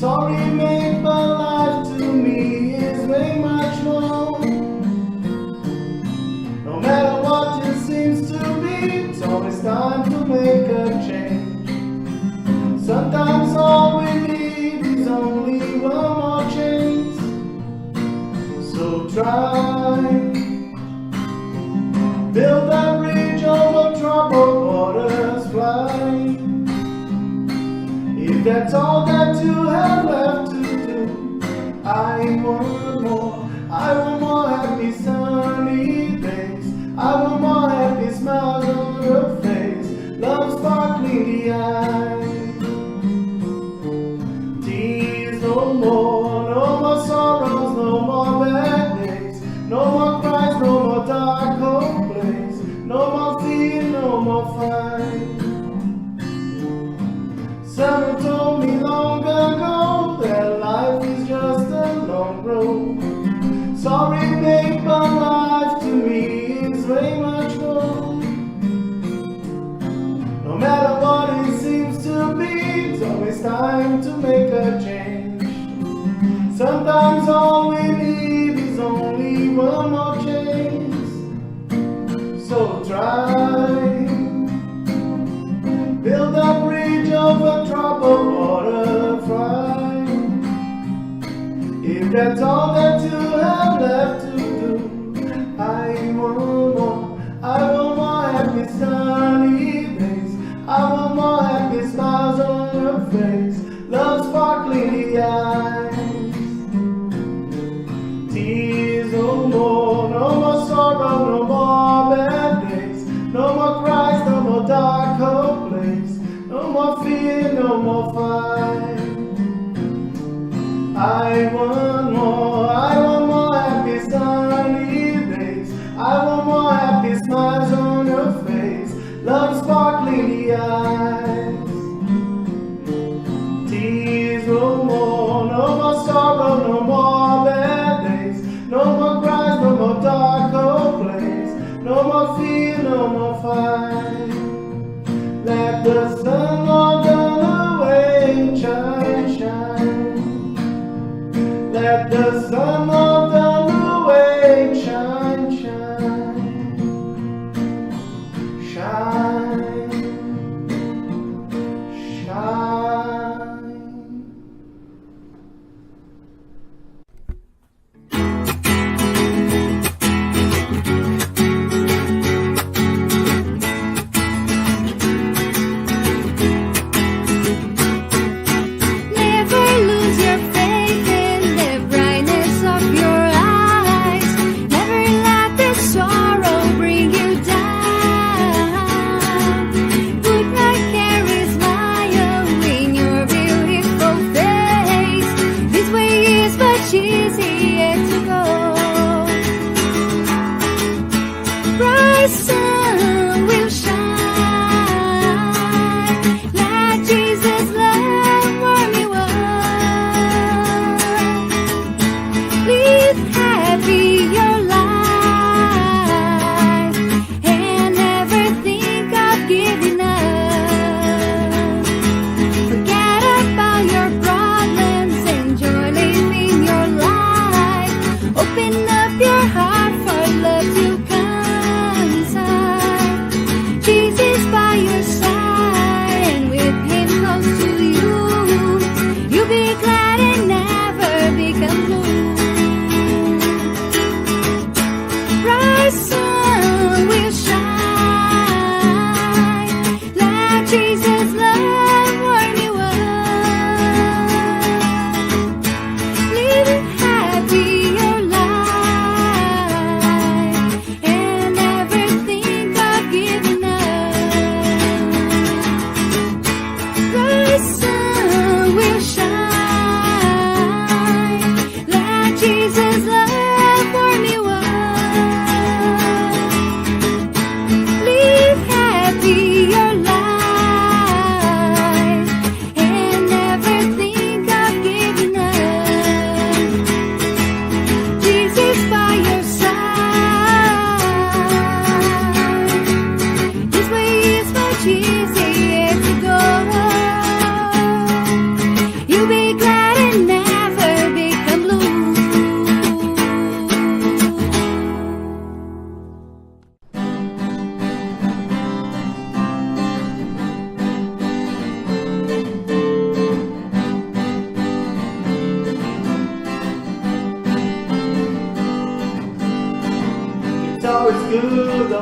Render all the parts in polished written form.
Sorry, mate, but life to me is way much more. No matter what it seems to be, it's always time to make a change. Sometimes all we need is only one more chance. So try, build a bridge over troubled waters, fly. If that's all that you have left to do, I want more. I want more happy sunny days. I want more happy smiles on your face. Love sparkling the eyes. Tears no more, no more sorrows, no more bad days. No more cries, no more dark cold place. No more fear, no more fight. Someone told me long ago that life is just a long road. Sorry, babe, but life to me is way much more. No matter what it seems to be, it's always time to make a change. Sometimes all we need is only one more chance. So try, build a bridge over troubled water, fly. If that's all that you have left to do, I want more. I want more happy sunny days. I want more happy smiles on your face. Love sparkling the eyes. Tears no more, no more sorrow, no more bad days. No more cries, no more dark cold place. No more fear, no more fight. I want more happy sunny days. I want more happy smiles on your face. Love sparkling the eyes. Tears no more sorrow, no more bad days. No more cries, no more dark cold place. No more fear, no more fight. Let the sun on the way shine, shine. Let the sun of the way shine, shine, shine, shine. Never lose your faith in the brightness of your eyes. Never let the sorrow bring you down. Put a carry smile in your beautiful face. This way is much easier to go. Bright sun will shine. Let Jesus' love warm you up. Live happy your life and never think of giving up. Forget about your problems, enjoy living your life. Open up your heart for love to come inside.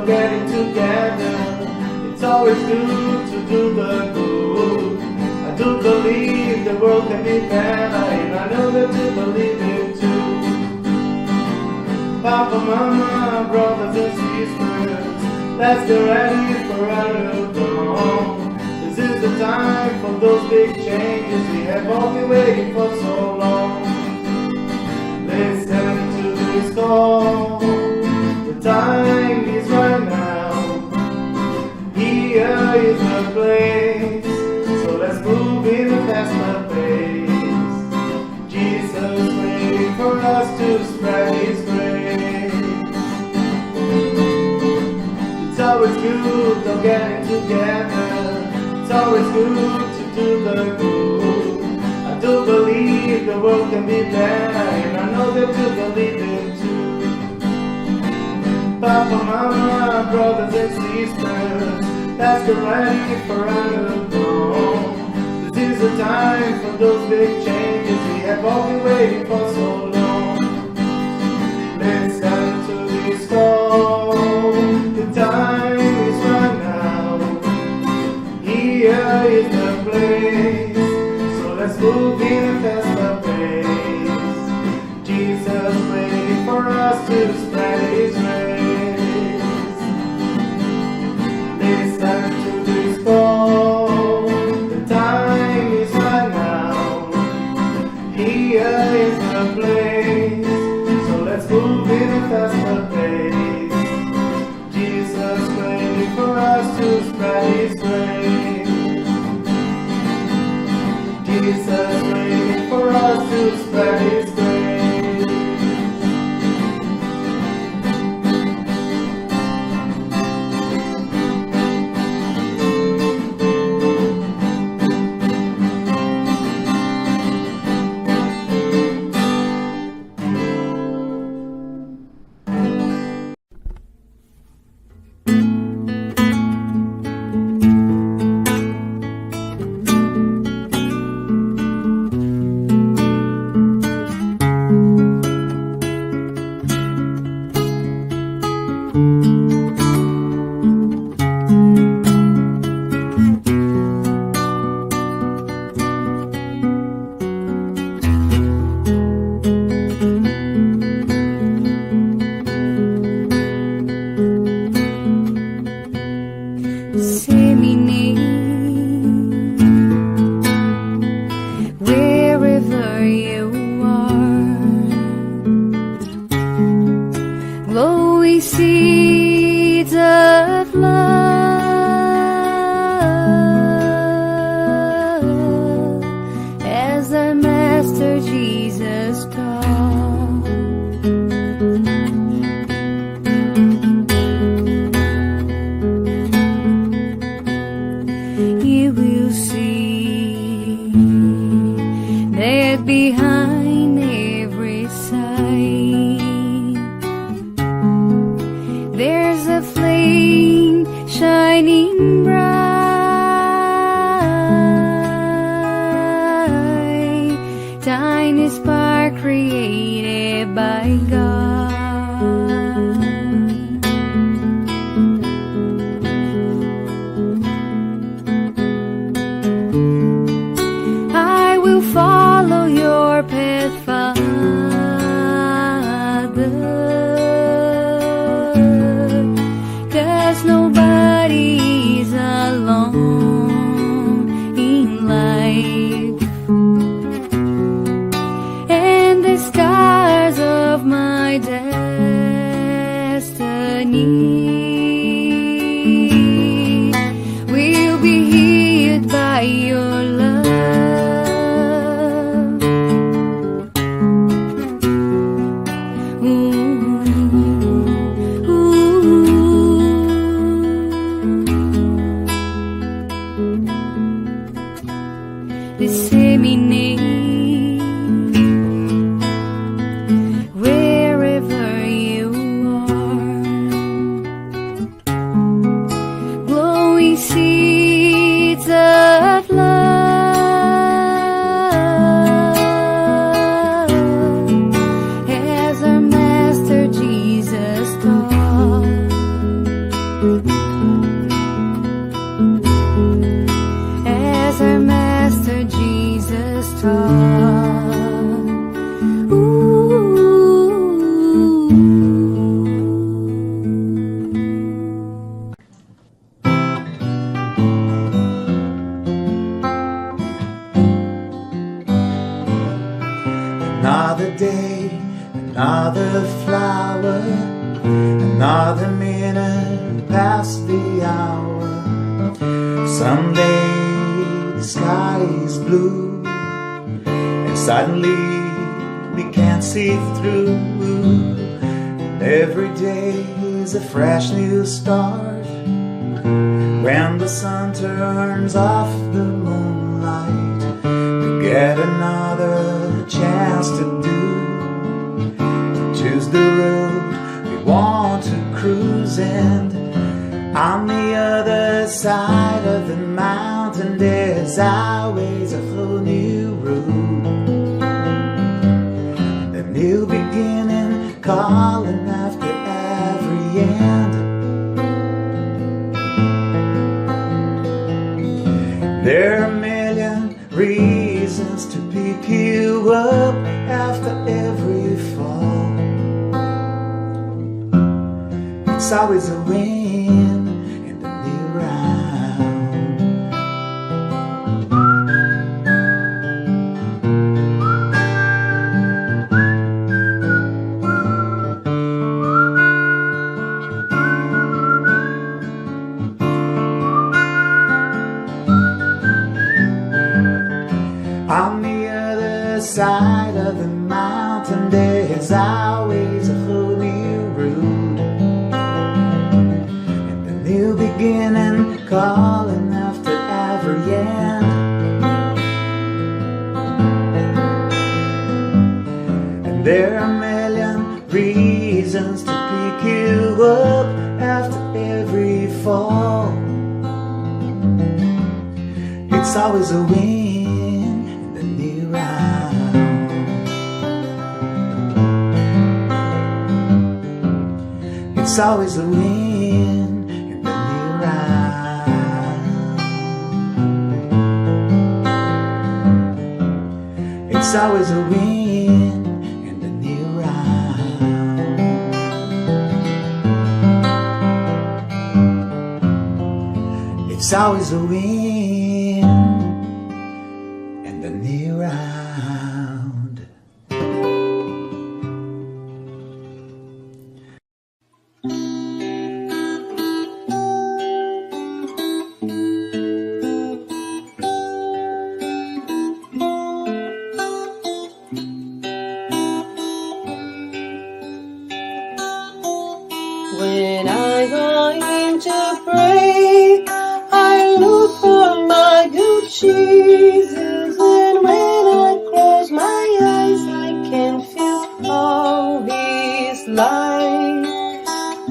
of getting together. It's always good to do the good. I do believe the world can be better, and I know that you believe it too. Papa, Mama, brothers and sisters, let's get ready for a new dawn. This is the time for those big changes we have all been waiting for so long. Listen to this call, the time is right now. Here is the place, so let's move in a faster pace. Jesus waiting for us to spread His grace. It's always good of getting together. It's always good to do the good. I do believe the world can be better, and I know that you believe it too. Papa, Mama, brothers and sisters, let's get ready for a new dawn. This is the time for those big changes we have all been waiting for so long. Listen to this call, the time is right now. Here is the place, so let's move in a faster pace. Jesus waiting for us to spread His grace. Listen to this call, the time is right now. Here is the place, so let's move in a faster pace. Jesus waiting for us to spread His grace. Jesus waiting for us to spread His grace. Wherever you are, glowing seeds of love, as the Master Jesus taught. You will see that behind every sight there's a flame shining bright, tiny spark created by God. I will follow your path, Father, 'cause nobody's alone in life, and the scars of my destiny will be healed by your love. Ooh, ooh. as our Master Jesus taught. Ooh. Another day, another flower, another minute past the hour. Someday the sky is blue, and suddenly we can't see through. And every day is a fresh new start, when the sun turns off the moonlight. We get another chance to choose the road we want to cruise. And on the other side of the mountain, there's always a whole new road, a new beginning calling after every end. There are a million reasons to pick you up after every fall. It's always a win in the new round. On the other side of the mountain, there's always a whole new road, and a new beginning calling after every end. And there are a million reasons to pick you up after every fall. It's always a win. It's always a win in the new round. It's always a win in the new round. It's always a win in the new round. When I go in to pray, I look for my good Jesus. And when I close my eyes, I can feel all His light.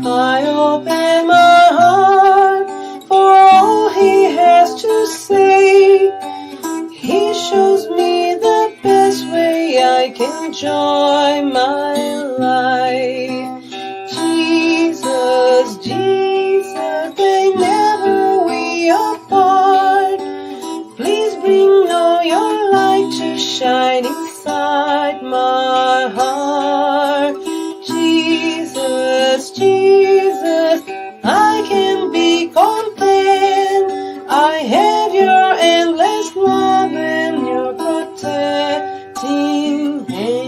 I open my heart for all He has to say. He shows me the best way I can enjoy my life. Jesus, Jesus, they never we apart. Please bring all your light to shine inside my heart. Jesus, Jesus, I can be content. I have your endless love and your protecting hand.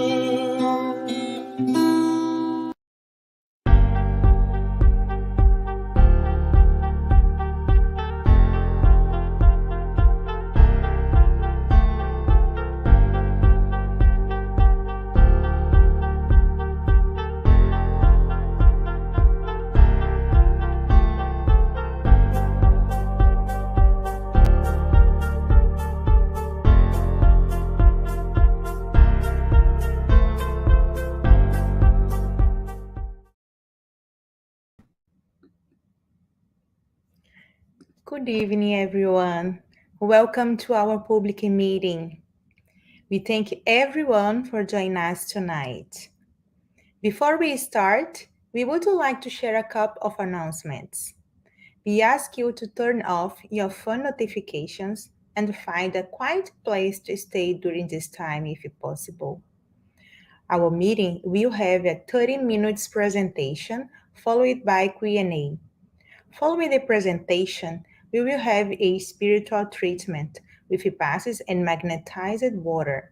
Good evening, everyone. Welcome to our public meeting. We thank everyone for joining us tonight. Before we start, we would like to share a couple of announcements. We ask you to turn off your phone notifications and find a quiet place to stay during this time if possible. Our meeting will have a 30 minutes presentation followed by Q&A. Following the presentation, we will have a spiritual treatment with passes and magnetized water.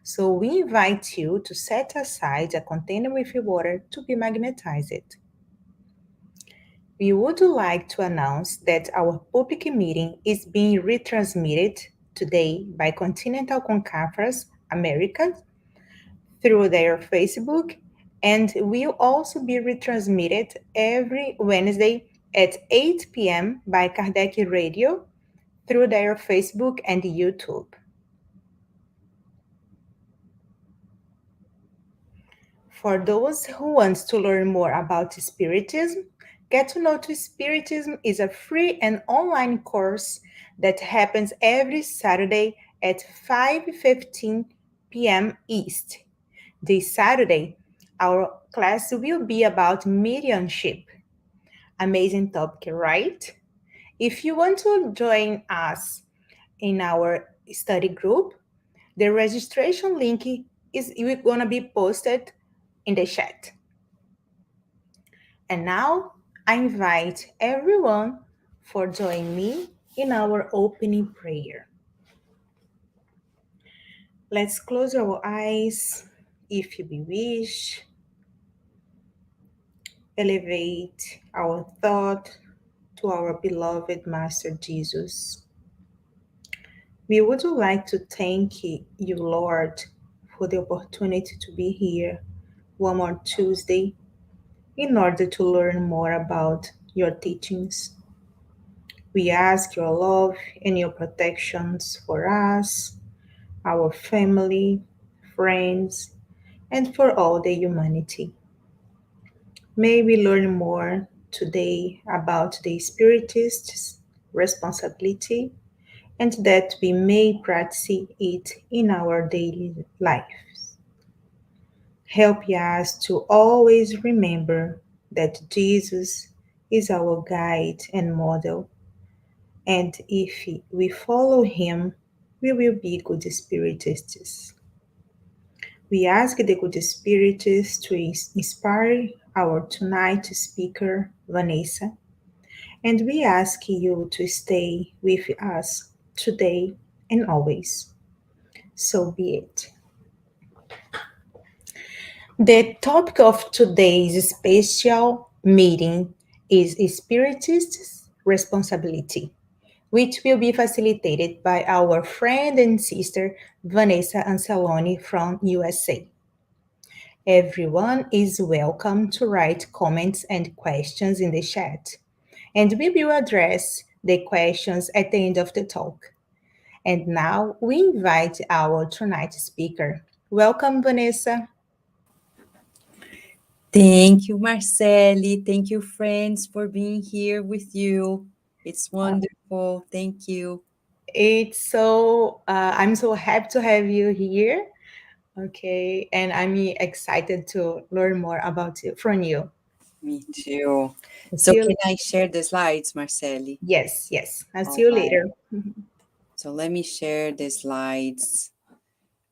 So we invite you to set aside a container with water to be magnetized. We would like to announce that our public meeting is being retransmitted today by Continental Conference America through their Facebook and will also be retransmitted every Wednesday at 8 p.m. by Kardec Radio through their Facebook and YouTube. For those who want to learn more about Spiritism, Get to Know to Spiritism is a free and online course that happens every Saturday at 5:15 p.m. East. This Saturday, our class will be about mediumship. Amazing topic, right? If you want to join us in our study group, the registration link is going to be posted in the chat. And now I invite everyone for joining me in our opening prayer. Let's close our eyes if you wish. Elevate our thought to our beloved Master Jesus. We would like to thank you, Lord, for the opportunity to be here one more Tuesday in order to learn more about your teachings. We ask your love and your protections for us, our family, friends, and for all the humanity. May we learn more today about the Spiritist's responsibility and that we may practice it in our daily lives. Help us to always remember that Jesus is our guide and model, and if we follow him, we will be good Spiritists. We ask the good Spiritists to inspire our tonight speaker, Vanessa, and we ask you to stay with us today and always. So be it. The topic of today's special meeting is Spiritist's responsibility, which will be facilitated by our friend and sister Vanessa Anceloni from USA. Everyone is welcome to write comments and questions in the chat, and we will address the questions at the end of the talk. And now we invite our tonight's speaker. Welcome, Vanessa. Thank you, Marceli. Thank you, friends, for being here with you. It's wonderful. Thank you. I'm so happy to have you here. Okay, and I'm excited to learn more about you from you. Me too. I'll So see can you. I share the slides, Marceli? Yes, yes. I'll see All you right. later. So let me share the slides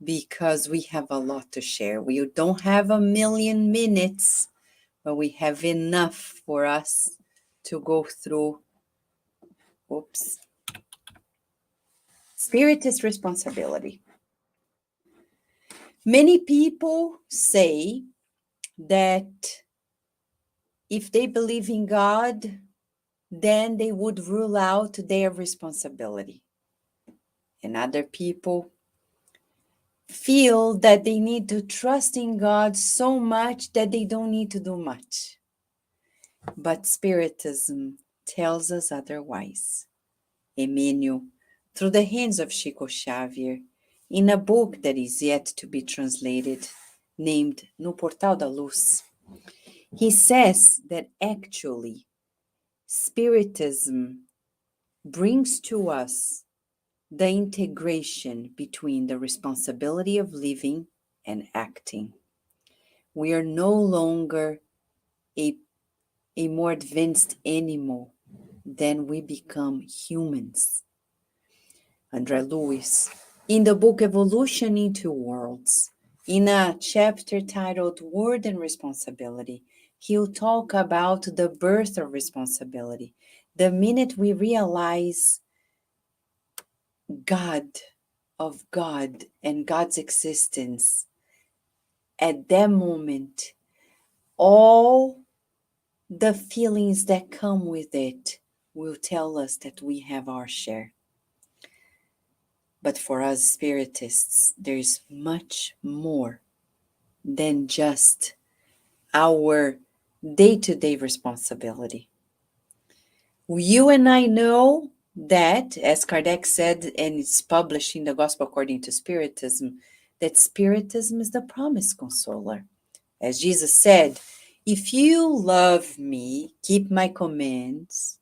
because we have a lot to share. We don't have a million minutes, but we have enough for us to go through. Oops. Spiritist responsibility. Many people say that if they believe in God, then they would rule out their responsibility. And other people feel that they need to trust in God so much that they don't need to do much. But Spiritism tells us otherwise. Emmanuel, through the hands of Chico Xavier, in a book that is yet to be translated, named No Portal da Luz, he says that actually Spiritism brings to us the integration between the responsibility of living and acting. We are no longer a more advanced animal. then we become humans. André Lewis, in the book Evolution in Two Worlds, in a chapter titled Word and Responsibility, he'll talk about the birth of responsibility. The minute we realize God, of God and God's existence, at that moment, all the feelings that come with it will tell us that we have our share. But for us Spiritists, there is much more than just our day-to-day responsibility. You and I know that, as Kardec said, and it's published in the Gospel According to Spiritism, that Spiritism is the promised consoler. As Jesus said, if you love me, keep my commands,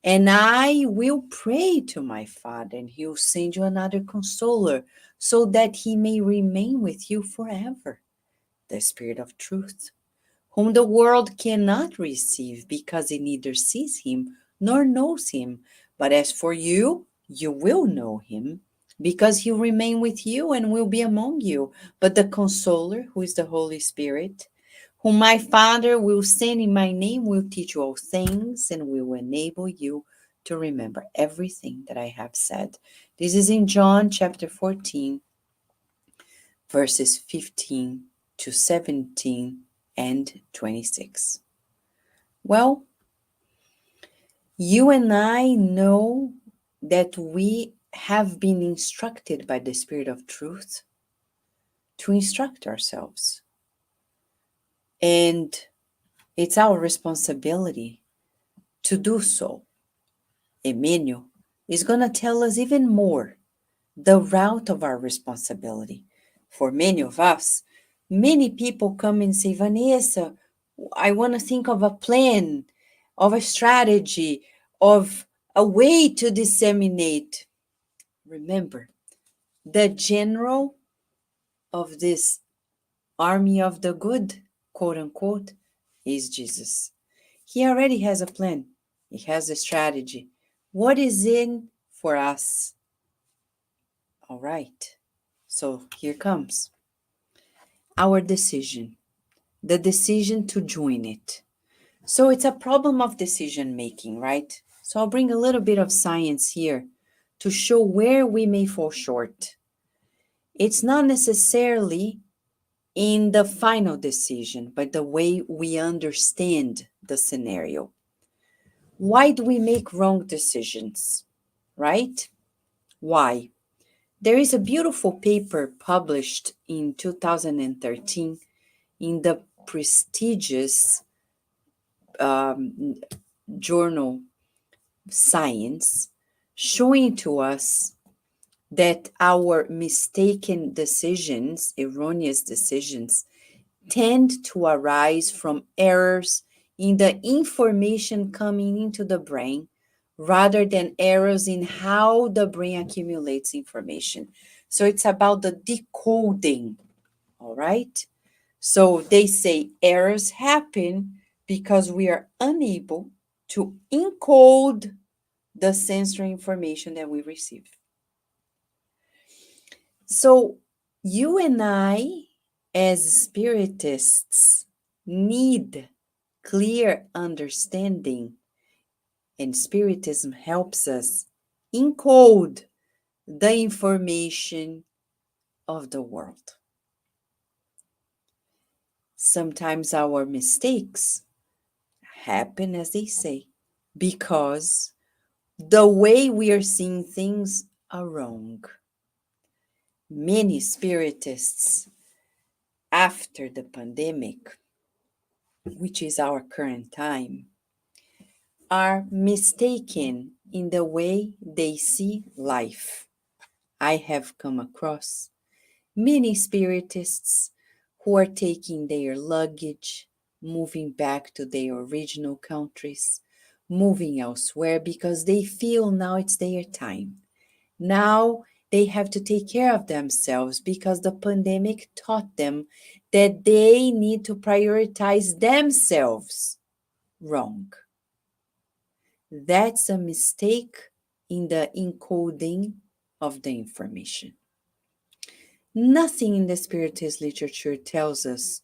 and I will pray to my Father, and he'll send you another consoler, so that he may remain with you forever, the Spirit of truth, whom the world cannot receive, because it neither sees him nor knows him. But as for you, you will know him, because he'll remain with you and will be among you. But the consoler, who is the Holy Spirit, whom my Father will send in my name, will teach you all things and will enable you to remember everything that I have said. This is in John chapter 14, verses 15 to 17 and 26. Well, you and I know that we have been instructed by the Spirit of Truth to instruct ourselves. And it's our responsibility to do so. Emmanuel is going to tell us even more the route of our responsibility. For many of us, many people come and say, Vanessa, I want to think of a plan, of a strategy, of a way to disseminate. Remember, the general of this army of the good, quote unquote, is Jesus. He already has a plan. He has a strategy. What is in for us? All right. So here comes our decision, the decision to join it. So it's a problem of decision making, right? So I'll bring a little bit of science here to show where we may fall short. It's not necessarily in the final decision, but the way we understand the scenario. Why do we make wrong decisions, right? Why? There is a beautiful paper published in 2013 in the prestigious journal Science, showing to us that our mistaken decisions, erroneous decisions, tend to arise from errors in the information coming into the brain rather than errors in how the brain accumulates information. So it's about the decoding, all right? So they say errors happen because we are unable to encode the sensory information that we receive. So you and I, as Spiritists, need clear understanding, and Spiritism helps us encode the information of the world. Sometimes our mistakes happen, as they say, because the way we are seeing things are wrong. Many Spiritists, after the pandemic, which is our current time, are mistaken in the way they see life. I have come across many Spiritists who are taking their luggage, moving back to their original countries, moving elsewhere because they feel now it's their time. Now they have to take care of themselves because the pandemic taught them that they need to prioritize themselves. Wrong. That's a mistake in the encoding of the information. Nothing in the Spiritist literature tells us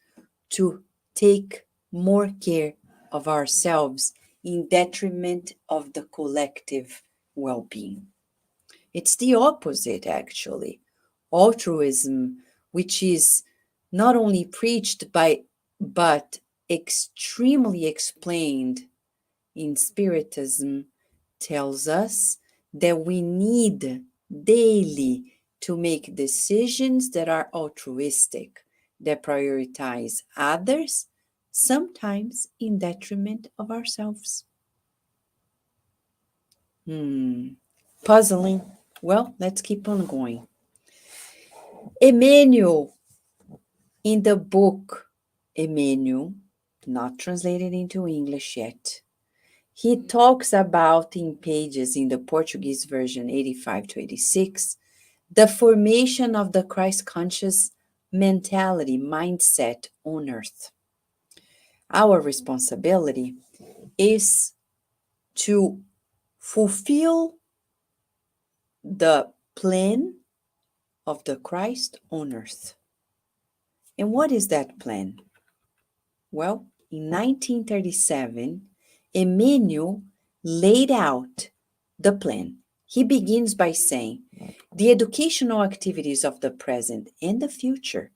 to take more care of ourselves in detriment of the collective well being. It's the opposite, actually. Altruism, which is not only preached by, but extremely explained in Spiritism, tells us that we need daily to make decisions that are altruistic, that prioritize others, sometimes in detriment of ourselves. Puzzling. Well, let's keep on going. Emmanuel, in the book Emmanuel, not translated into English yet, he talks about in pages in the Portuguese version 85 to 86, the formation of the Christ conscious mentality, mindset on earth. Our responsibility is to fulfill the plan of the Christ on earth. And what is that plan? Well, in 1937, Emmanuel laid out the plan. He begins by saying, the educational activities of the present and the future.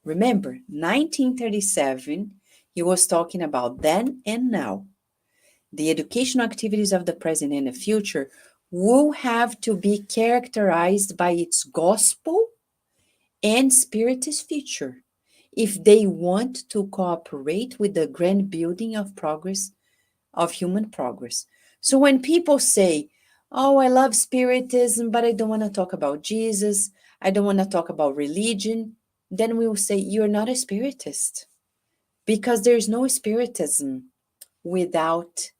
Remember, 1937, he was talking about then and now. The educational activities of the present and the future will have to be characterized by its gospel and Spiritist future if they want to cooperate with the grand building of progress, of human progress. So when people say, oh, I love Spiritism, but I don't want to talk about Jesus, I don't want to talk about religion, then we will say, you're not a Spiritist. Because there's no Spiritism without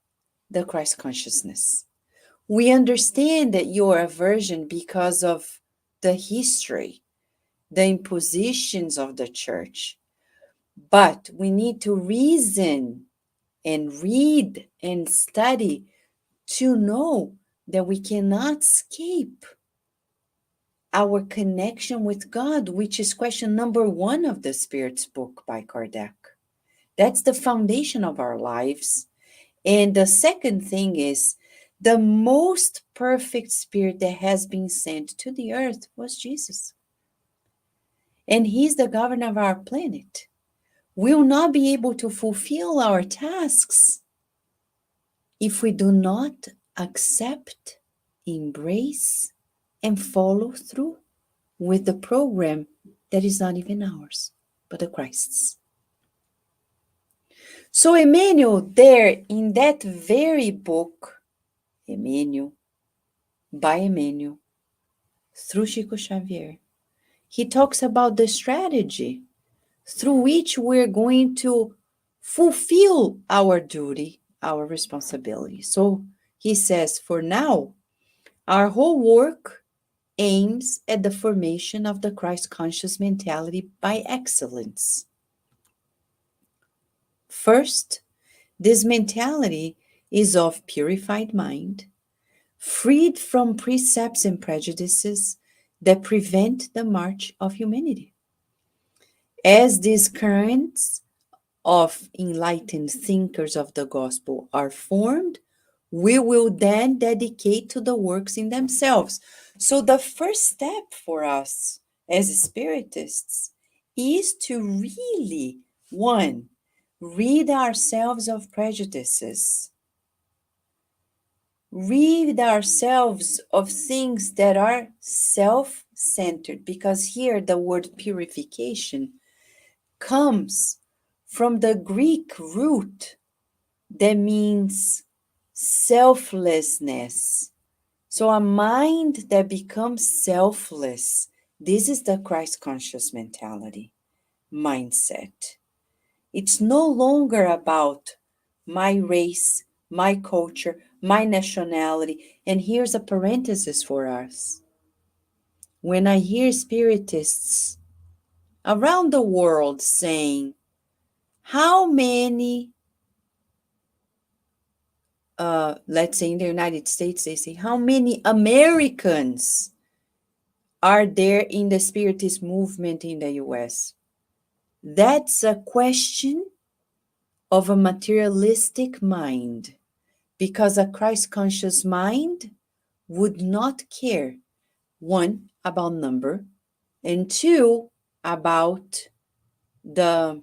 the Christ consciousness. We understand that your aversion because of the history, the impositions of the church. But we need to reason and read and study to know that we cannot escape our connection with God, which is question number 1 of the Spirit's book by Kardec. That's the foundation of our lives. And the second thing is, the most perfect Spirit that has been sent to the earth was Jesus. And he's the governor of our planet. We will not be able to fulfill our tasks if we do not accept, embrace, and follow through with the program that is not even ours, but the Christ's. So Emmanuel, there in that very book, Emmanuel, by Emmanuel, through Chico Xavier, he talks about the strategy through which we're going to fulfill our duty, our responsibility. So he says, for now, our whole work aims at the formation of the Christ conscious mentality by excellence. First, this mentality is of purified mind, freed from precepts and prejudices that prevent the march of humanity. As these currents of enlightened thinkers of the gospel are formed, we will then dedicate to the works in themselves. So the first step for us as Spiritists is to really, 1, rid ourselves of prejudices. Rid ourselves of things that are self-centered, because here the word purification comes from the Greek root that means selflessness. So a mind that becomes selfless, this is the Christ conscious mentality, mindset. It's no longer about my race, my culture, my nationality. And here's a parenthesis for us. When I hear Spiritists around the world saying, how many let's say in the United States, they say, how many Americans are there in the Spiritist movement in the US? That's a question of a materialistic mind, because a Christ conscious mind would not care, one, about number, and two, about the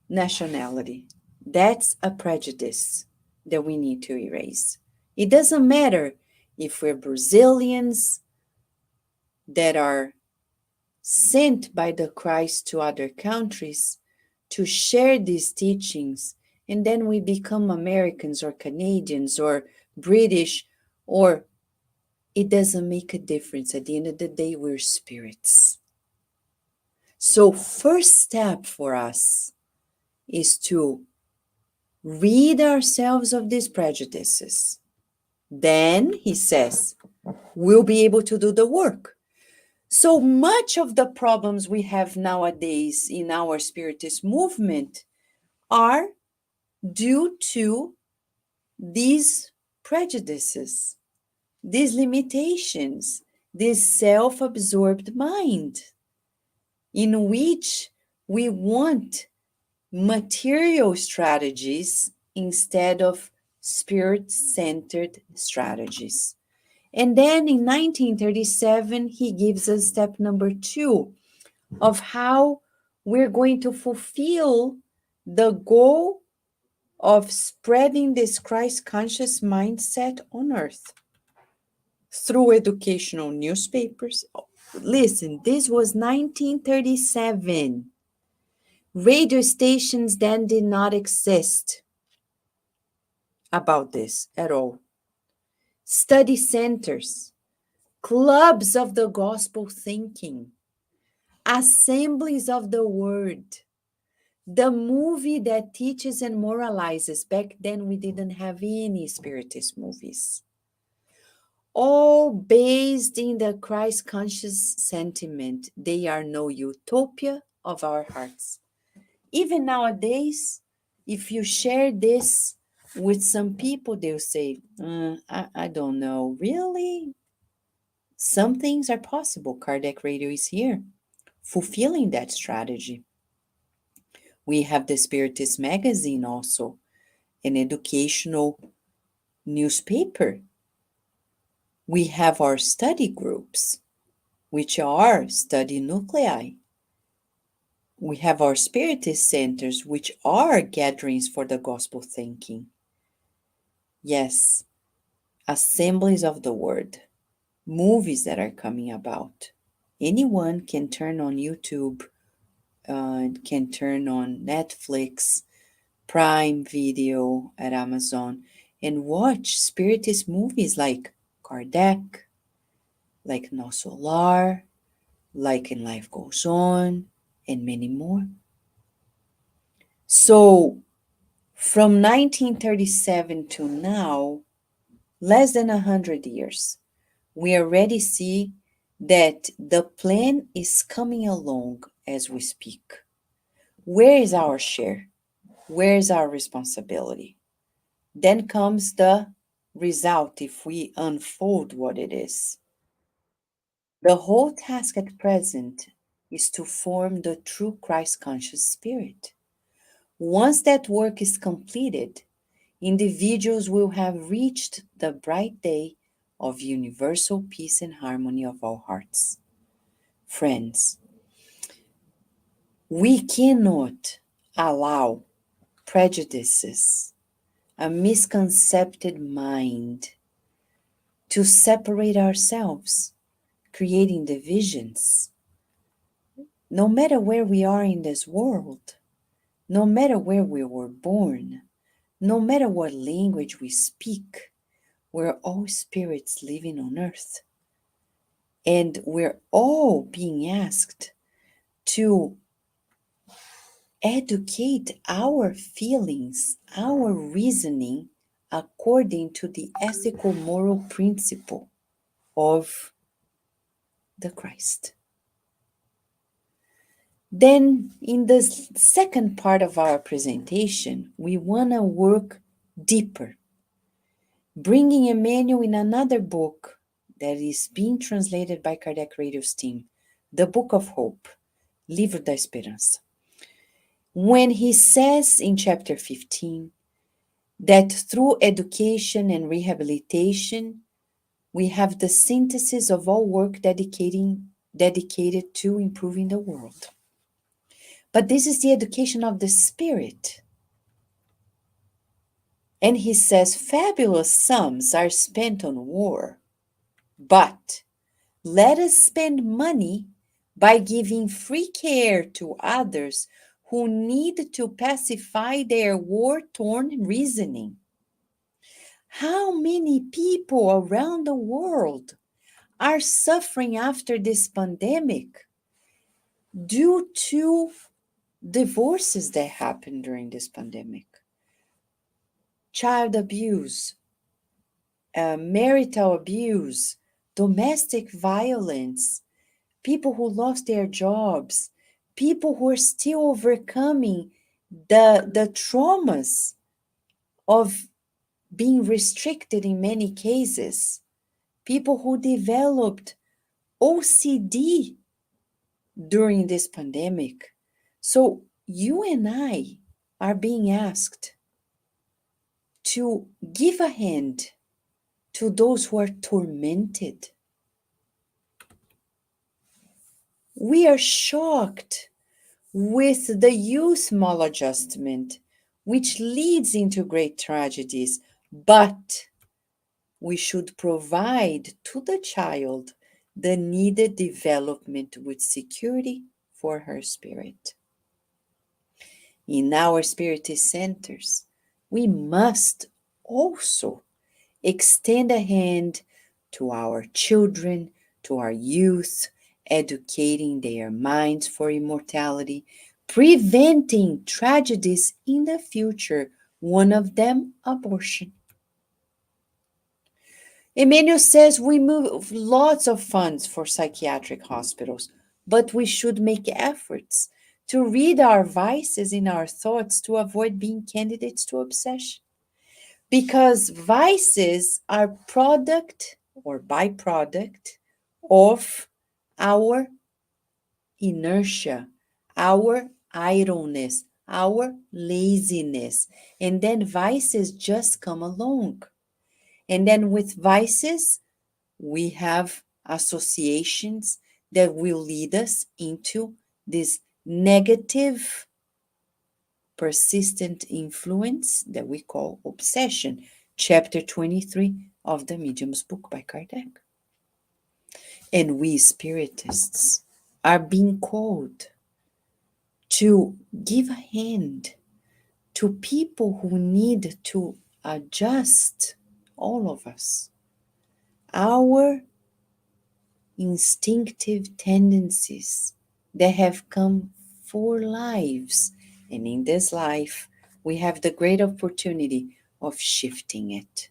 nationality. That's a prejudice that we need to erase. It doesn't matter if we're Brazilians that are sent by the Christ to other countries to share these teachings, and then we become Americans or Canadians or British, or it doesn't make a difference. At the end of the day, we're spirits. So first step for us is to rid ourselves of these prejudices. Then, he says, we'll be able to do the work. So much of the problems we have nowadays in our Spiritist movement are due to these prejudices, these limitations, this self-absorbed mind in which we want material strategies instead of spirit-centered strategies. And then in 1937, he gives us step number 2 of how we're going to fulfill the goal of spreading this Christ conscious mindset on earth through educational newspapers. Listen, this was 1937. Radio stations then did not exist about this at all. Study centers, clubs of the gospel thinking, assemblies of the word, the movie that teaches and moralizes. Back then, we didn't have any Spiritist movies. All based in the Christ conscious sentiment. They are no utopia of our hearts. Even nowadays, if you share this with some people, they'll say, I don't know, really? Some things are possible. Kardec Radio is here, fulfilling that strategy. We have the Spiritist magazine also, an educational newspaper. We have our study groups, which are study nuclei. We have our Spiritist centers, which are gatherings for the gospel thinking. Yes, assemblies of the word, movies that are coming about. Anyone can turn on YouTube, can turn on Netflix, Prime Video at Amazon, and watch Spiritist movies like Kardec, like Nosso Lar, like In Life Goes On, and many more. So, from 1937 to now, less than 100 years, we already see that the plan is coming along as we speak. Where is our share? Where is our responsibility? Then comes the result if we unfold what it is. The whole task at present is to form the true Christ conscious spirit. Once that work is completed, individuals will have reached the bright day of universal peace and harmony of all hearts. Friends, we cannot allow prejudices, a misconcepted mind, to separate ourselves, creating divisions. No matter where we are in this world, no matter where we were born, no matter what language we speak, we're all spirits living on earth. And we're all being asked to educate our feelings, our reasoning, according to the ethical moral principle of the Christ. Then, in the second part of our presentation, we want to work deeper bringing Emmanuel in another book that is being translated by Kardec Radio's team, the Book of Hope, Livro da Esperança. When he says in chapter 15 that through education and rehabilitation, we have the synthesis of all work dedicated to improving the world. But this is the education of the spirit. And he says fabulous sums are spent on war, but let us spend money by giving free care to others who need to pacify their war-torn reasoning. How many people around the world are suffering after this pandemic due to divorces that happened during this pandemic, child abuse, marital abuse, domestic violence, people who lost their jobs, people who are still overcoming the traumas of being restricted in many cases, people who developed OCD during this pandemic. So you and I are being asked to give a hand to those who are tormented. We are shocked with the youth maladjustment, which leads into great tragedies, but we should provide to the child the needed development with security for her spirit. In our Spiritist centers, we must also extend a hand to our children, to our youth, educating their minds for immortality, preventing tragedies in the future, one of them abortion. Emmanuel says we move lots of funds for psychiatric hospitals, but we should make efforts to rid our vices in our thoughts to avoid being candidates to obsession. Because vices are product or byproduct of our inertia, our idleness, our laziness. And then vices just come along. And then with vices, we have associations that will lead us into this negative, persistent influence that we call obsession. Chapter 23 of the Medium's book by Kardec. And we Spiritists are being called to give a hand to people who need to adjust, all of us, our instinctive tendencies that have come for lives. And in this life, we have the great opportunity of shifting it.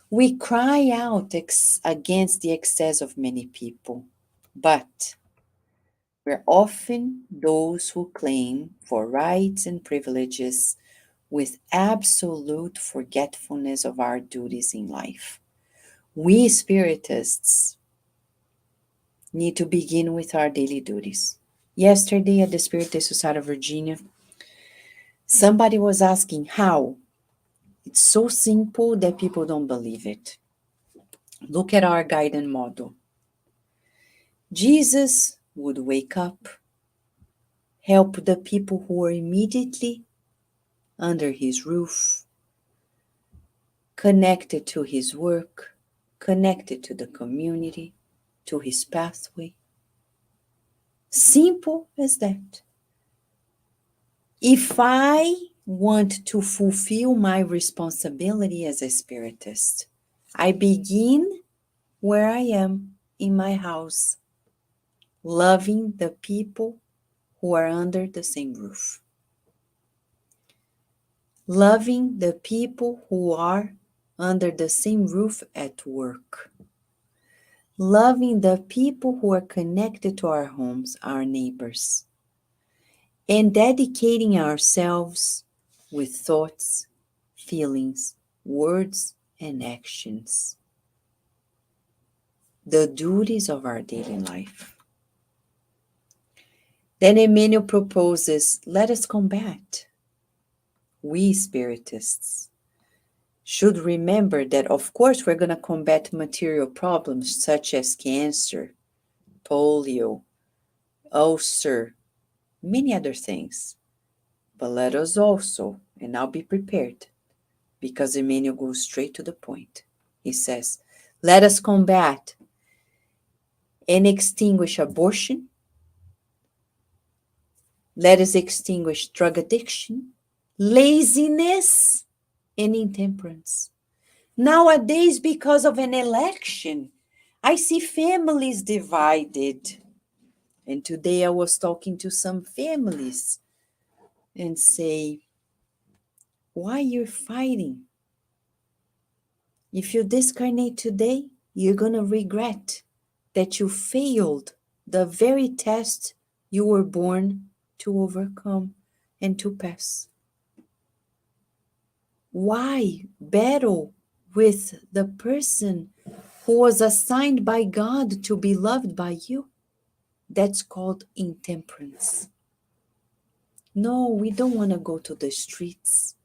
We cry out against the excess of many people, but we're often those who claim for rights and privileges with absolute forgetfulness of our duties in life. We Spiritists need to begin with our daily duties. Yesterday at the Spiritist Society of Virginia, somebody was asking how. It's so simple that people don't believe it. Look at our guidance model. Jesus would wake up, help the people who were immediately under his roof, connected to his work, connected to the community, to his pathway. Simple as that. If I want to fulfill my responsibility as a Spiritist, I begin where I am in my house, loving the people who are under the same roof. Loving the people who are under the same roof at work. Loving the people who are connected to our homes, our neighbors. And dedicating ourselves with thoughts, feelings, words, and actions, the duties of our daily life. Then Emmanuel proposes, let us combat. We Spiritists should remember that, of course, we're going to combat material problems such as cancer, polio, ulcer, many other things. But let us also, and I'll be prepared, because Emmanuel goes straight to the point. He says, let us combat and extinguish abortion. Let us extinguish drug addiction, laziness, and intemperance. Nowadays, because of an election, I see families divided. And today I was talking to some families and say, why you're fighting? If you discarnate today, you're going to regret that you failed the very test you were born to overcome and to pass. Why battle with the person who was assigned by God to be loved by you? That's called intemperance. No, we don't want to go to the streets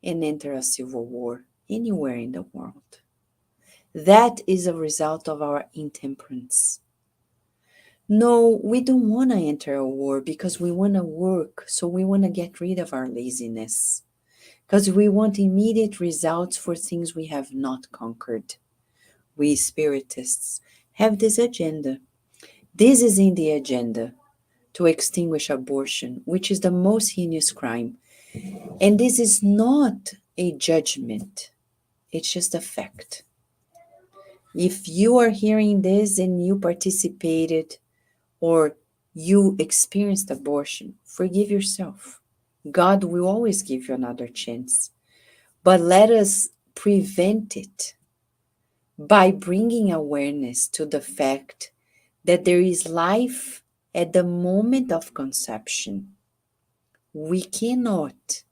and enter a civil war anywhere in the world. That is a result of our intemperance. No, we don't want to enter a war because we want to work, so we want to get rid of our laziness, because we want immediate results for things we have not conquered. We Spiritists have this agenda. This is in the agenda to extinguish abortion, which is the most heinous crime. And this is not a judgment, it's just a fact. If you are hearing this and you participated or you experienced abortion, forgive yourself. God will always give you another chance. But let us prevent it by bringing awareness to the fact that there is life at the moment of conception. We cannot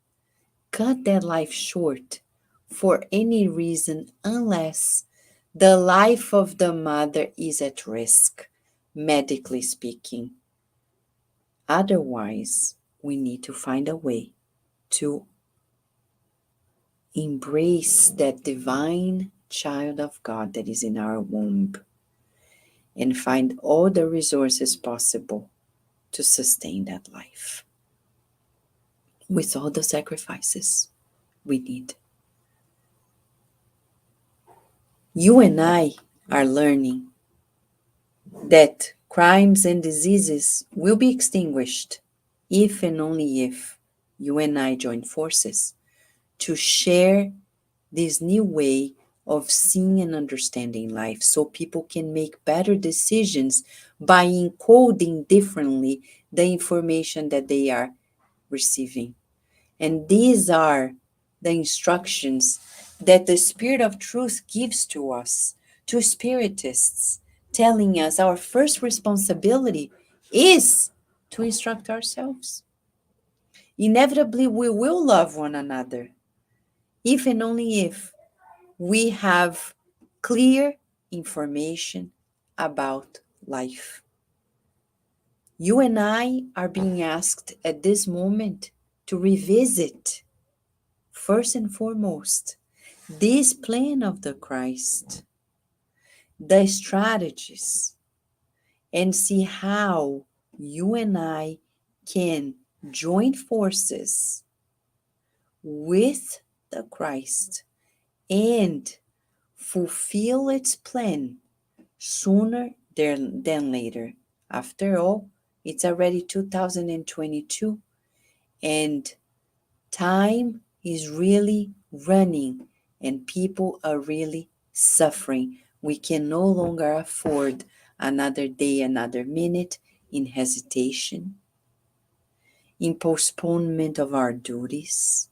cut that life short for any reason unless the life of the mother is at risk, medically speaking. Otherwise, we need to find a way to embrace that divine child of God that is in our womb and find all the resources possible to sustain that life with all the sacrifices we need. You and I are learning that crimes and diseases will be extinguished if and only if you and I join forces to share this new way of seeing and understanding life so people can make better decisions by encoding differently the information that they are receiving. And these are the instructions that the Spirit of Truth gives to us, to Spiritists, telling us our first responsibility is to instruct ourselves. Inevitably, we will love one another, if and only if we have clear information about life. You and I are being asked at this moment to revisit, first and foremost, this plan of the Christ, the strategies, and see how you and I can join forces with the Christ and fulfill its plan sooner than later. After all, it's already 2022 and time is really running and people are really suffering. We can no longer afford another day, another minute in hesitation, in postponement of our duties,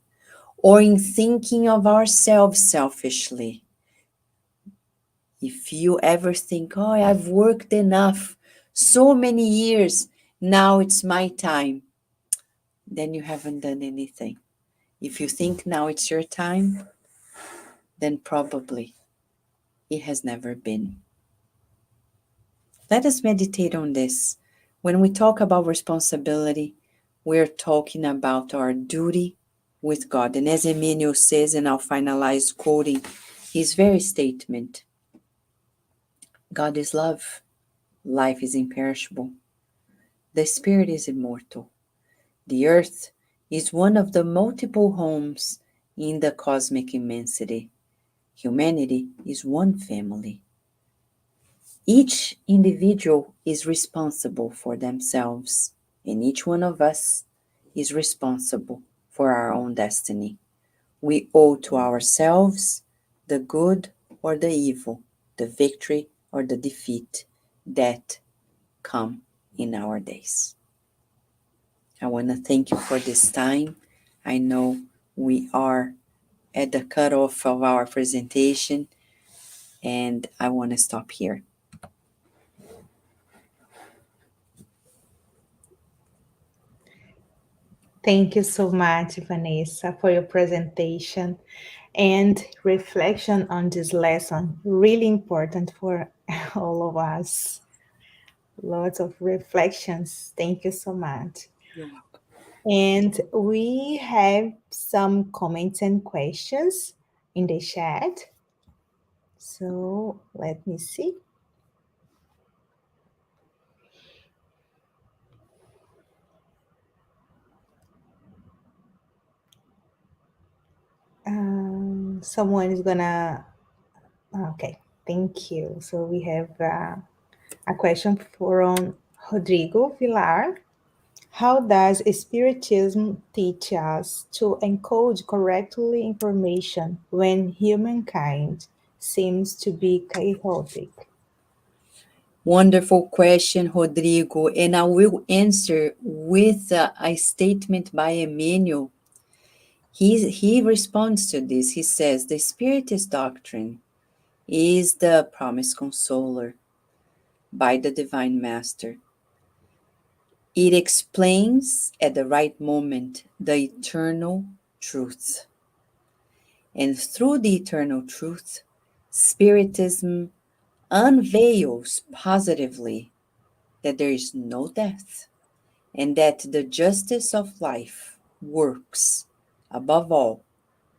or in thinking of ourselves selfishly. If you ever think, oh, I've worked enough, so many years, now it's my time, then you haven't done anything. If you think now it's your time, then probably it has never been. Let us meditate on this. When we talk about responsibility, we're talking about our duty with God. And as Emmanuel says, and I'll finalize quoting his very statement, God is love, life is imperishable, the spirit is immortal, the earth is one of the multiple homes in the cosmic immensity. Humanity is one family. Each individual is responsible for themselves, and each one of us is responsible for our own destiny. We owe to ourselves the good or the evil, the victory or the defeat that come in our days. I want to thank you for this time. I know we are at the cutoff of our presentation, and I want to stop here. Thank you so much, Vanessa, for your presentation and reflection on this lesson. Really important for all of us. Lots of reflections. Thank you so much. You're welcome. And we have some comments and questions in the chat. So let me see. Someone is gonna. Okay, thank you. So we have a question from Rodrigo Villar. How does Spiritism teach us to encode correctly information when humankind seems to be chaotic? Wonderful question, Rodrigo. And I will answer with a statement by Emmanuel. He responds to this. He says, the Spiritist doctrine is the promised consoler by the Divine Master. It explains at the right moment the eternal truth. And through the eternal truth, Spiritism unveils positively that there is no death and that the justice of life works, above all,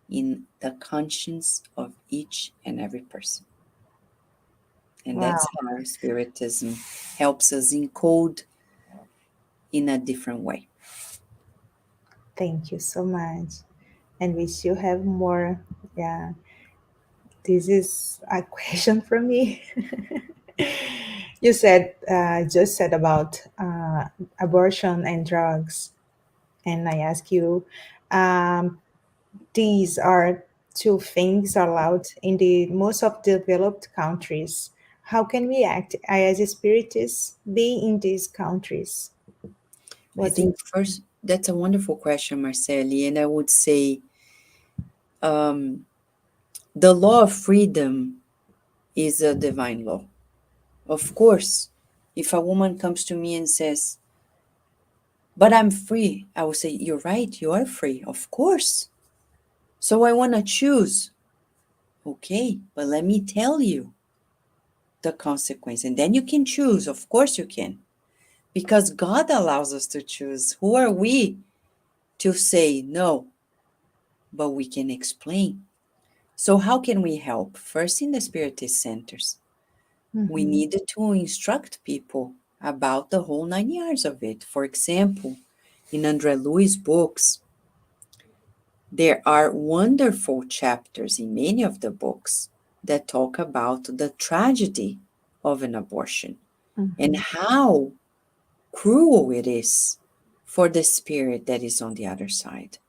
in the conscience of each and every person. And Wow, that's how Spiritism helps us encode in a different way. thank you so much. And we still have more. Yeah, this is a question for me. You said, just said about abortion and drugs. And I ask you, um, these are two things allowed in the most of developed countries. How can we act as spiritists be in these countries? I What? think first, that's a wonderful question, Marceli. And I would say the law of freedom is a divine law. Of course, if a woman comes to me and says, but I'm free, I will say, you're right, you are free, of course. So I want to choose. Okay, but let me tell you the consequence. And then you can choose. Of course you can. Because God allows us to choose. Who are we to say no? But we can explain. So how can we help? First, in the Spiritist centers, we Mhm. needed to instruct people about the whole 9 years of it. For example, in Andre Louis' books, there are wonderful chapters in many of the books that talk about the tragedy of an abortion and Mhm. how cruel it is for the spirit that is on the other side.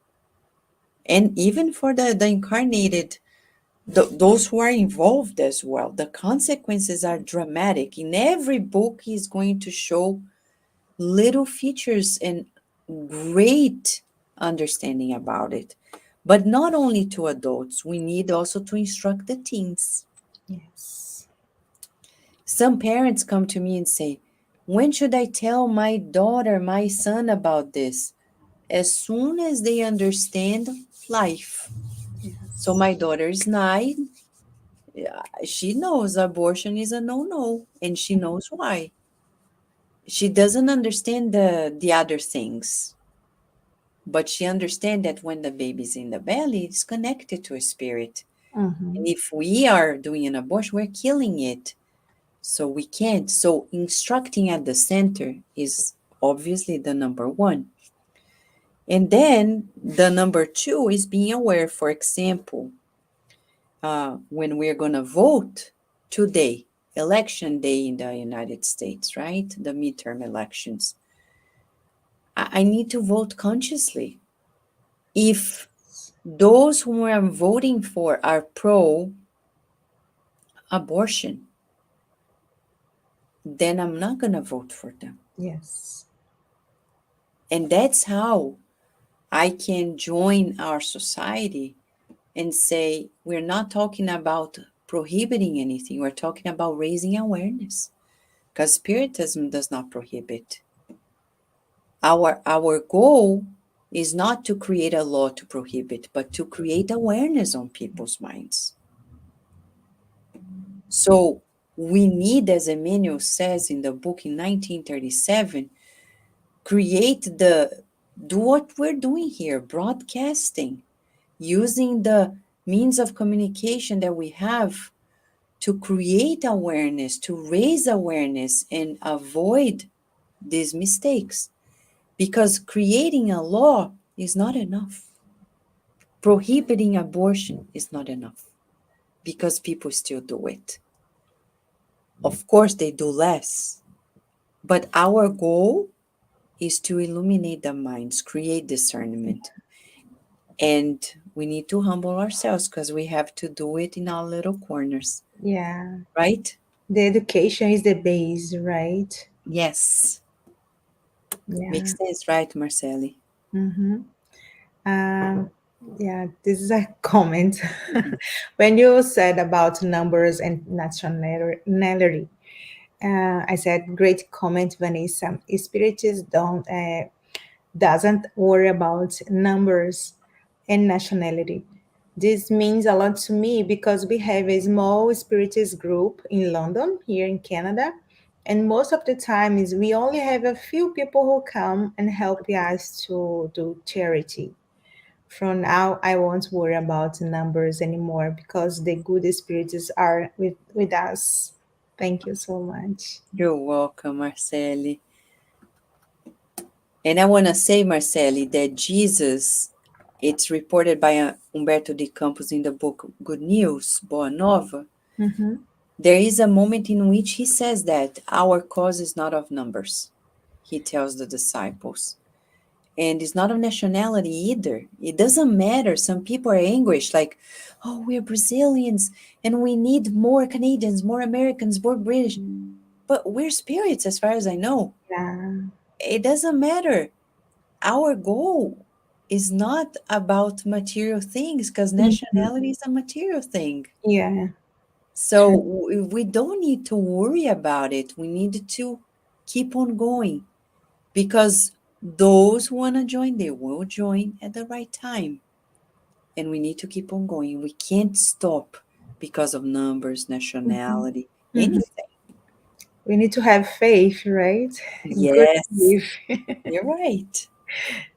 And even for the incarnated, those who are involved as well. The consequences are dramatic. In every book, he's going to show little features and great understanding about it. But not only to adults, we need also to instruct the teens. Yes. Some parents come to me and say, when should I tell my daughter, my son about this? As soon as they understand life. Yes. So my daughter is 9. She knows abortion is a no-no, and she knows why. She doesn't understand the other things, but she understands that when the baby's in the belly, it's connected to a spirit. And Mm-hmm. if we are doing an abortion, we're killing it. So we can't. So instructing at the center is obviously the number one. And then the number two is being aware. For example, when we're going to vote today, election day in the United States, right? The midterm elections. I need to vote consciously. If those who I'm voting for are pro abortion, then I'm not going to vote for them. Yes. And that's how I can join our society and say, we're not talking about prohibiting anything, we're talking about raising awareness. Because Spiritism does not prohibit. Our goal is not to create a law to prohibit, but to create awareness on people's minds. So we need, as Emmanuel says in the book in 1937, do what we're doing here, broadcasting, using the means of communication that we have to create awareness, to raise awareness and avoid these mistakes. Because creating a law is not enough. Prohibiting abortion is not enough because people still do it. Of course, they do less, but our goal is to illuminate the minds, create discernment. And we need to humble ourselves because we have to do it in our little corners, Yeah. right? The education is the base, right? Yes. Yeah. Makes sense, right, Marceli? Mm-hmm. Um, yeah, this is a comment. When you said about numbers and nationality, I said, great comment, Vanessa. Spiritists doesn't worry about numbers and nationality. This means a lot to me because we have a small spiritist group in London, here in Canada, and most of the time is we only have a few people who come and help us to do charity. From now, I won't worry about numbers anymore because the good spirits are with us. Thank you so much. You're welcome, Marceli. And I want to say, Marceli, that Jesus, it's reported by Umberto de Campos in the book Good News, Boa Nova. Mm-hmm. There is a moment in which he says that our cause is not of numbers, he tells the disciples. And it's not of nationality either. It doesn't matter. Some people are anguished, like, oh, we're Brazilians and we need more Canadians, more Americans, more British. But we're spirits, as far as I know. Yeah. It doesn't matter. Our goal is not about material things because Mhm. nationality is a material thing. Yeah. So we don't need to worry about it. We need to keep on going because those who want to join, they will join at the right time. And we need to keep on going. We can't stop because of numbers, Mhm. nationality, Mhm. anything. We need to have faith, right? Good Yes, faith. you're right.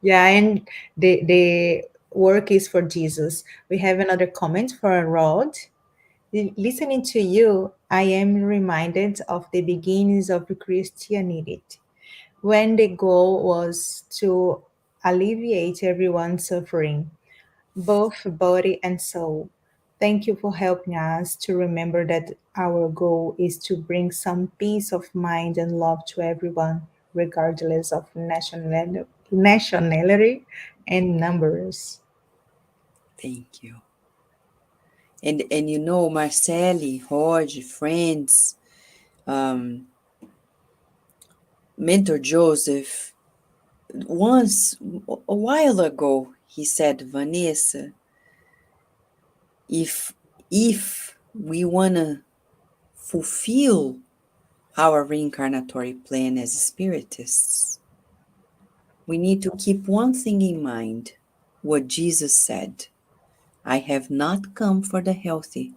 Yeah, and the work is for Jesus. We have another comment for Rod. Listening to you, I am reminded of the beginnings of Christianity, when the goal was to alleviate everyone's suffering, both body and soul. Thank you for helping us to remember that our goal is to bring some peace of mind and love to everyone, regardless of nationality and numbers. Thank you. And you know, Marceli, Rod, friends, um, Mentor Joseph, once a while ago, he said, Vanessa, if if we wanna fulfill our reincarnatory plan as spiritists, we need to keep one thing in mind, what Jesus said. I have not come for the healthy.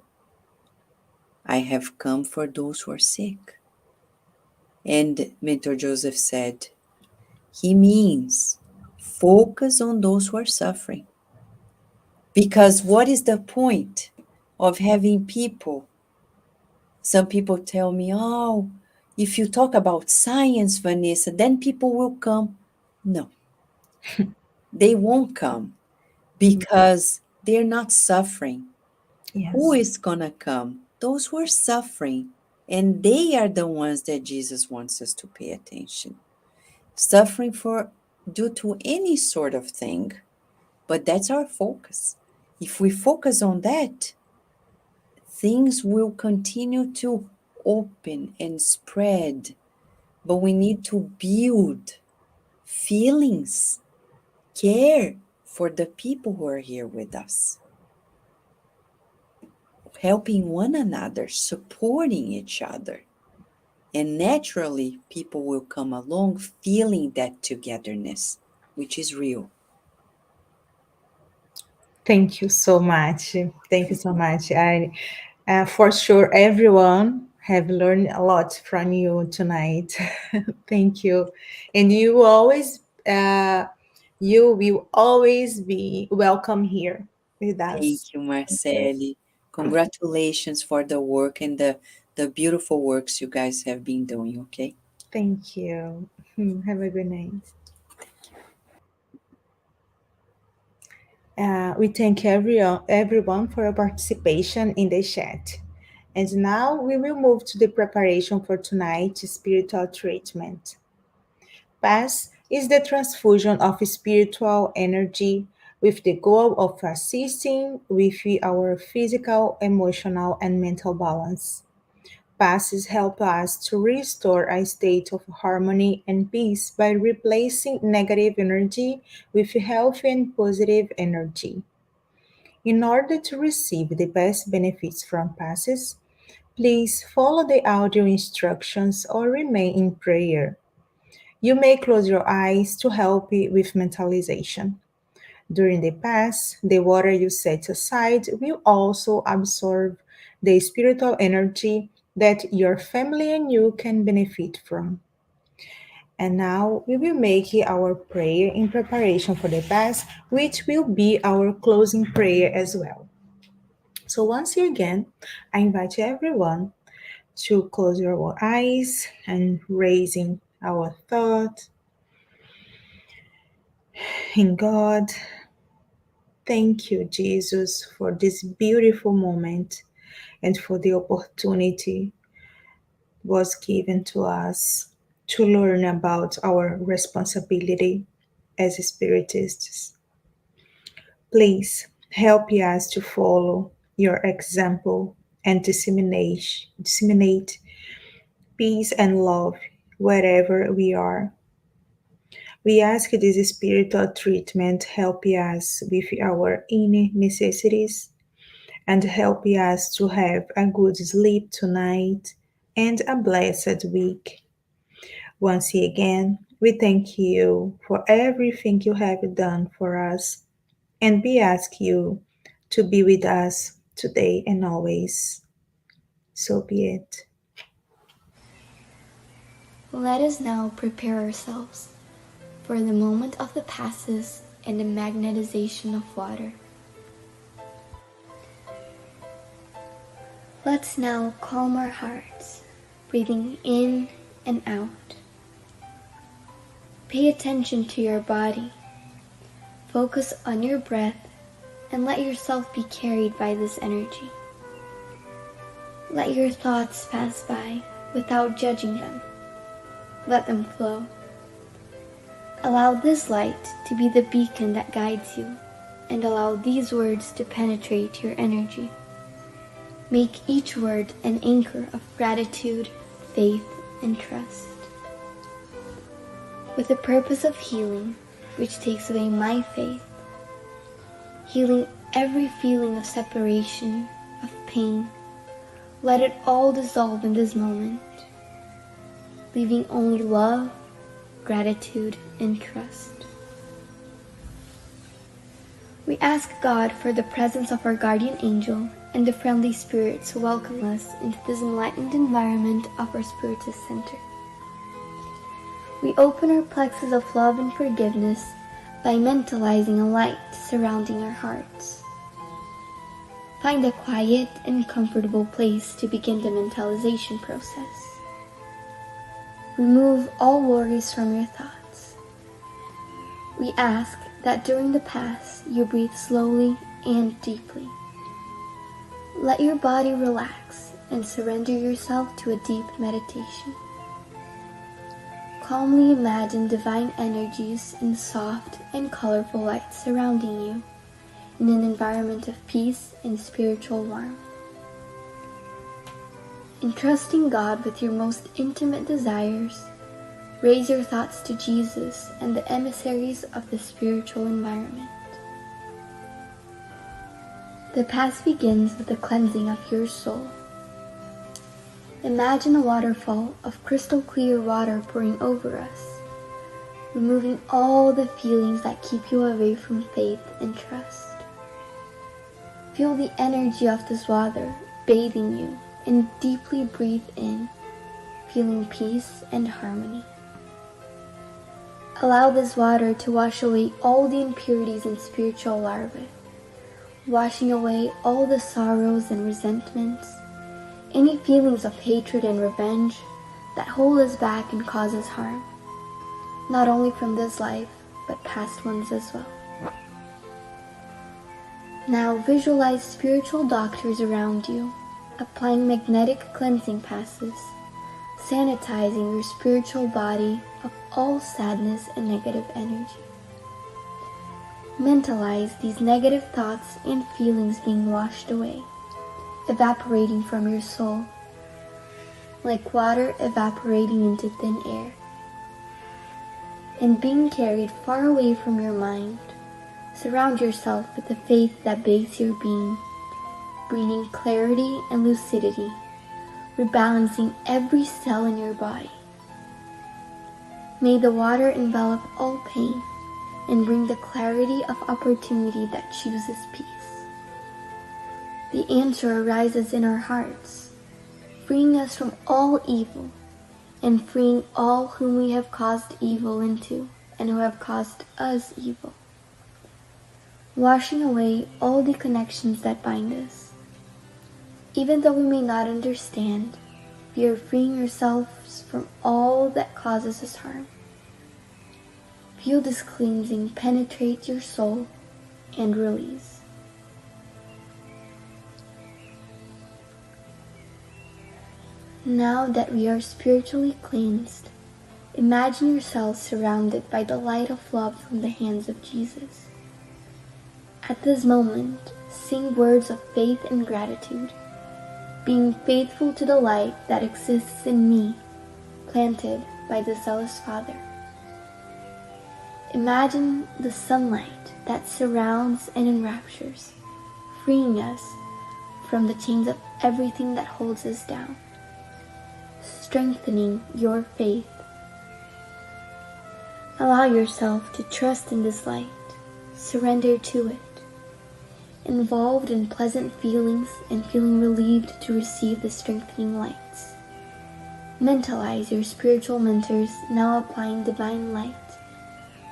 I have come for those who are sick. And Mentor Joseph said, he means focus on those who are suffering. Because what is the point of having people? Some people tell me, oh, if you talk about science, Vanessa, then people will come. No, they won't come because they're not suffering. Who Yes. is going to come? Those who are suffering. And they are the ones that Jesus wants us to pay attention. Suffering for due to any sort of thing. But that's our focus. If we focus on that, things will continue to open and spread. But we need to build feelings, care for the people who are here with us, helping one another, supporting each other. And naturally, people will come along feeling that togetherness, which is real. Thank you so much. Thank you so much. I, for sure, everyone have learned a lot from you tonight. Thank you, and you will always be welcome here with us. Thank you, Thank you. Marceli. Congratulations for the work and the beautiful works you guys have been doing, okay? Thank you. Have a good night. We thank everyone for your participation in the chat. And now we will move to the preparation for tonight's spiritual treatment. Pass is the transfusion of spiritual energy with the goal of assisting with our physical, emotional, and mental balance. Passes help us to restore a state of harmony and peace by replacing negative energy with healthy and positive energy. In order to receive the best benefits from passes, please follow the audio instructions or remain in prayer. You may close your eyes to help with mentalization. During the pass, the water you set aside will also absorb the spiritual energy that your family and you can benefit from. And now we will make our prayer in preparation for the pass, which will be our closing prayer as well. So, once again, I invite everyone to close your eyes and raising our thought in God. Thank you, Jesus, for this beautiful moment and for the opportunity was given to us to learn about our responsibility as spiritists. Please help us to follow your example and disseminate peace and love wherever we are. We ask this spiritual treatment help us with our inner necessities and help us to have a good sleep tonight and a blessed week. Once again, we thank you for everything you have done for us, and we ask you to be with us today and always. So be it. Let us now prepare ourselves for the moment of the passes and the magnetization of water. Let's now calm our hearts, breathing in and out. Pay attention to your body. Focus on your breath and let yourself be carried by this energy. Let your thoughts pass by without judging them. Let them flow. Allow this light to be the beacon that guides you, and allow these words to penetrate your energy. Make each word an anchor of gratitude, faith, and trust. With the purpose of healing, which takes away my faith, healing every feeling of separation, of pain, let it all dissolve in this moment, leaving only love, gratitude, and trust. We ask God for the presence of our guardian angel and the friendly spirits who welcome us into this enlightened environment of our Spiritist Center. We open our plexus of love and forgiveness by mentalizing a light surrounding our hearts. Find a quiet and comfortable place to begin the mentalization process. Remove all worries from your thoughts. We ask that during the pass you breathe slowly and deeply. Let your body relax and surrender yourself to a deep meditation. Calmly imagine divine energies in soft and colorful light surrounding you in an environment of peace and spiritual warmth. Entrusting God with your most intimate desires, raise your thoughts to Jesus and the emissaries of the spiritual environment. The pass begins with the cleansing of your soul. Imagine a waterfall of crystal clear water pouring over us, removing all the feelings that keep you away from faith and trust. Feel the energy of this water bathing you and deeply breathe in, feeling peace and harmony. Allow this water to wash away all the impurities and spiritual larvae, washing away all the sorrows and resentments, any feelings of hatred and revenge that hold us back and cause us harm, not only from this life, but past ones as well. Now visualize spiritual doctors around you, applying magnetic cleansing passes, sanitizing your spiritual body of all sadness and negative energy. Mentalize these negative thoughts and feelings being washed away, evaporating from your soul, like water evaporating into thin air, and being carried far away from your mind. Surround yourself with the faith that bathes your being, bringing clarity and lucidity, rebalancing every cell in your body. May the water envelop all pain and bring the clarity of opportunity that chooses peace. The answer arises in our hearts, freeing us from all evil and freeing all whom we have caused evil into and who have caused us evil, washing away all the connections that bind us. Even though we may not understand, we are freeing ourselves from all that causes us harm. Feel this cleansing penetrate your soul and release. Now that we are spiritually cleansed, imagine yourself surrounded by the light of love from the hands of Jesus. At this moment, sing words of faith and gratitude, being faithful to the light that exists in me, planted by the zealous Father. Imagine the sunlight that surrounds and enraptures, freeing us from the chains of everything that holds us down, strengthening your faith. Allow yourself to trust in this light, surrender to it, involved in pleasant feelings and feeling relieved to receive the strengthening lights. Mentalize your spiritual mentors now applying divine light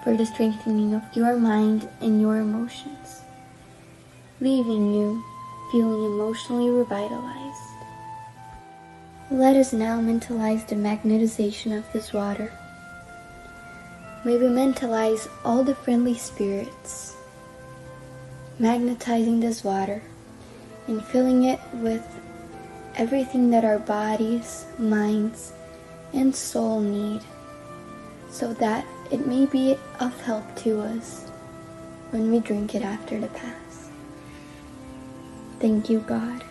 for the strengthening of your mind and your emotions, leaving you feeling emotionally revitalized. Let us now mentalize the magnetization of this water. May we mentalize all the friendly spirits, magnetizing this water and filling it with everything that our bodies, minds, and soul need, so that it may be of help to us when we drink it after the pass. Thank you, God.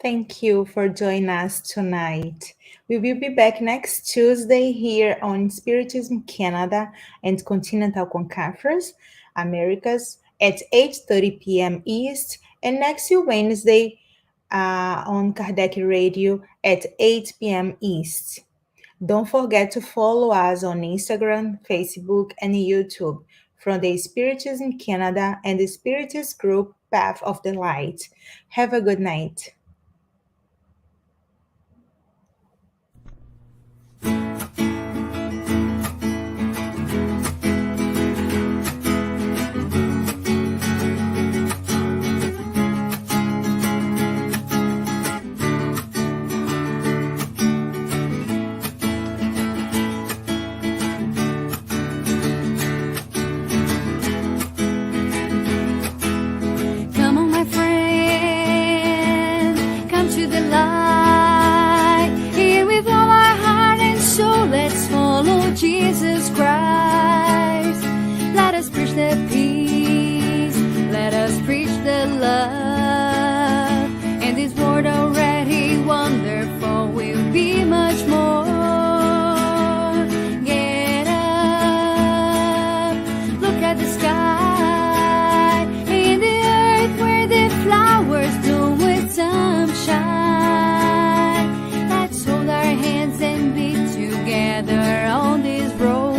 Thank you for joining us tonight. We will be back next Tuesday here on Spiritism Canada and Continental Conference, Americas, at 8:30 p.m. East, and next Wednesday on Kardec Radio at 8 p.m. East. Don't forget to follow us on Instagram, Facebook, and YouTube from the Spiritism Canada and the Spiritist group Path of the Light. Have a good night. Come on, my friend, come to the light. Here with all our heart and soul, let's follow Jesus Christ. Let us preach the peace, let us preach the love. And this world already wonderful will be much more. Get up, look at the sky, in the earth where the flowers bloom with sunshine. Let's hold our hands and be together on this road.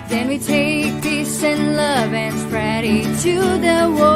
Then we take peace and love and spread it to the world.